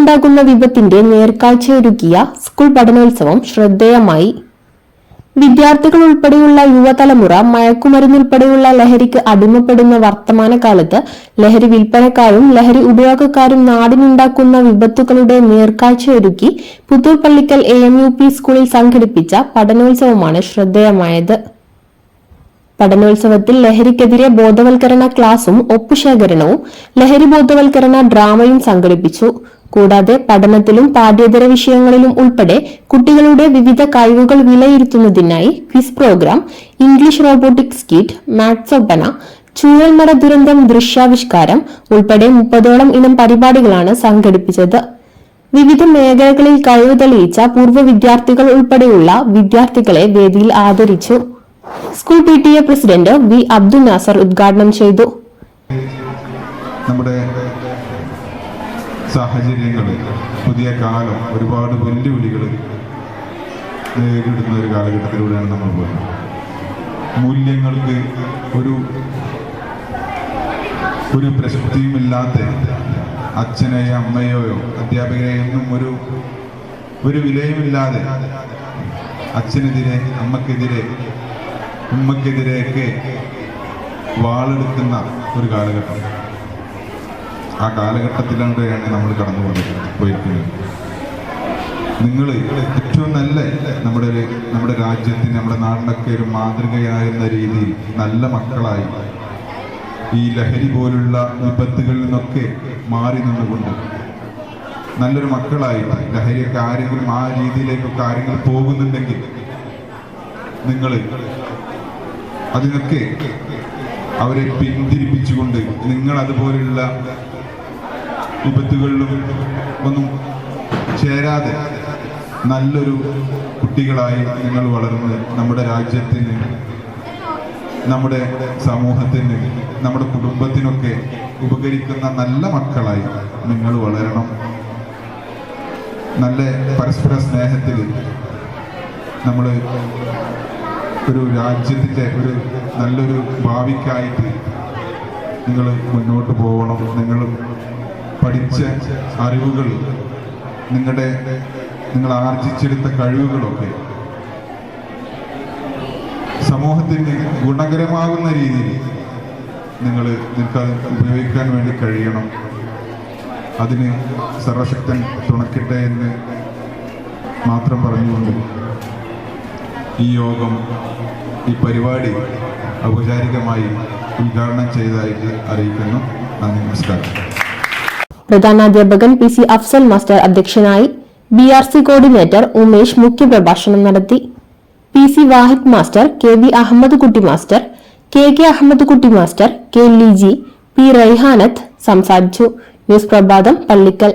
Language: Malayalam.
നാടിനുണ്ടാകുന്ന വിപത്തിന്റെ നേർക്കാഴ്ചയൊരുക്കിയ സ്കൂൾ പഠനോത്സവം ശ്രദ്ധേയമായി. വിദ്യാർത്ഥികൾ ഉൾപ്പെടെയുള്ള യുവതലമുറ മയക്കുമരുന്നുൾപ്പെടെയുള്ള ലഹരിക്ക് അടിമപ്പെടുന്ന വർത്തമാനകാലത്ത് ലഹരി വിൽപ്പനക്കാരും ലഹരി ഉപയോഗക്കാരും നാടിനുണ്ടാക്കുന്ന വിപത്തുകളുടെ നേർക്കാഴ്ചയൊരുക്കി പുത്തൂർ പള്ളിക്കൽ AMUP സ്കൂളിൽ സംഘടിപ്പിച്ച പഠനോത്സവമാണ് ശ്രദ്ധേയമായത്. പഠനോത്സവത്തിൽ ലഹരിക്കെതിരെ ബോധവൽക്കരണ ക്ലാസും ഒപ്പുശേഖരണവും ലഹരി ബോധവൽക്കരണ ഡ്രാമയും സംഘടിപ്പിച്ചു. കൂടാതെ പഠനത്തിലും പാഠ്യേതര വിഷയങ്ങളിലും ഉൾപ്പെടെ കുട്ടികളുടെ വിവിധ കഴിവുകൾ വിലയിരുത്തുന്നതിനായി quiz programme, English robotics kit, maths Oppana, ചൂഴൽമര ദുരന്തം ദൃശ്യാവിഷ്കാരം ഉൾപ്പെടെ 30ഓളം ഇനം പരിപാടികളാണ് സംഘടിപ്പിച്ചത്. വിവിധ മേഖലകളിൽ കഴിവ് തെളിയിച്ച പൂർവ്വ വിദ്യാർത്ഥികൾ ഉൾപ്പെടെയുള്ള വിദ്യാർത്ഥികളെ വേദിയിൽ ആദരിച്ചു. School PTA president V. Abdul Nasar ഉദ്ഘാടനം ചെയ്തു. നമ്മുടെ സാഹചര്യങ്ങൾ, പുതിയ കാലം ഒരുപാട് വെല്ലുവിളികൾ നേരിടുന്ന ഒരു കാലഘട്ടത്തിലൂടെയാണ് നമ്മൾ പോകുന്നത്. മൂല്യങ്ങൾക്ക് ഒരു പ്രസക്തിയുമില്ലാത്ത അച്ഛനെയോ അമ്മയോ അധ്യാപകരെയൊന്നും ഒരു വിലയുമില്ലാതെ അച്ഛനെതിരെ അമ്മക്കെതിരെ ഉമ്മക്കെതിരെയൊക്കെ വാളെടുക്കുന്ന ഒരു കാലഘട്ടം. ആ കാലഘട്ടത്തിലൂടെയാണ് നമ്മൾ കടന്നു പോയിരിക്കുന്നത്. നിങ്ങൾ ഏറ്റവും നല്ല നമ്മുടെ രാജ്യത്തിന്, നമ്മുടെ നാടിനൊക്കെ ഒരു മാതൃകയാകുന്ന രീതിയിൽ നല്ല മക്കളായി ഈ ലഹരി പോലുള്ള വിപത്തുകളിൽ നിന്നൊക്കെ മാറി നിന്നുകൊണ്ട് നല്ലൊരു മക്കളായി ലഹരിയൊക്കെ ആരെങ്കിലും ആ രീതിയിലേക്കൊക്കെ ആരെങ്കിലും പോകുന്നുണ്ടെങ്കിൽ നിങ്ങൾ അതിനൊക്കെ അവരെ പിന്തിരിപ്പിച്ചുകൊണ്ട് നിങ്ങൾ അതുപോലുള്ള വിപത്തുകളിലും ഒന്നും ചേരാതെ നല്ലൊരു കുട്ടികളായി നിങ്ങൾ വളർന്ന് നമ്മുടെ രാജ്യത്തിന്, നമ്മുടെ സമൂഹത്തിന്, നമ്മുടെ കുടുംബത്തിനൊക്കെ ഉപകരിക്കുന്ന നല്ല മക്കളായി നിങ്ങൾ വളരണം. നല്ല പരസ്പര സ്നേഹത്തിൽ നമ്മൾ ഒരു രാജ്യത്തിൻ്റെ നല്ലൊരു ഭാവിക്കായിട്ട് നിങ്ങൾ മുന്നോട്ട് പോകണം. നിങ്ങൾ പഠിച്ച അറിവുകൾ, നിങ്ങൾ ആർജിച്ചെടുത്ത കഴിവുകളൊക്കെ സമൂഹത്തിന് ഗുണകരമാകുന്ന രീതിയിൽ നിങ്ങൾക്കത് ഉപയോഗിക്കാൻ വേണ്ടി കഴിയണം. അതിന് സർവശക്തൻ തുണക്കട്ടെ എന്ന് മാത്രം പറഞ്ഞുകൊണ്ട് ഈ യോഗം, ഈ പരിപാടി ഔപചാരികമായി ഉദ്ഘാടനം ചെയ്തതായിട്ട് അറിയിക്കുന്നു. നന്ദി, നമസ്കാരം. പ്രധാനാധ്യാപകൻ PC അഫ്സൽ മാസ്റ്റർ അധ്യക്ഷനായി. BRC കോർഡിനേറ്റർ ഉമേഷ് മുഖ്യപ്രഭാഷണം നടത്തി. PC വാഹിദ് മാസ്റ്റർ, KV അഹമ്മദ് കുട്ടി മാസ്റ്റർ, KK അഹമ്മദ് കുട്ടി master, K Liji, P Raihanath സംസാരിച്ചു. ന്യൂസ് പ്രഭാതം, പള്ളിക്കൽ.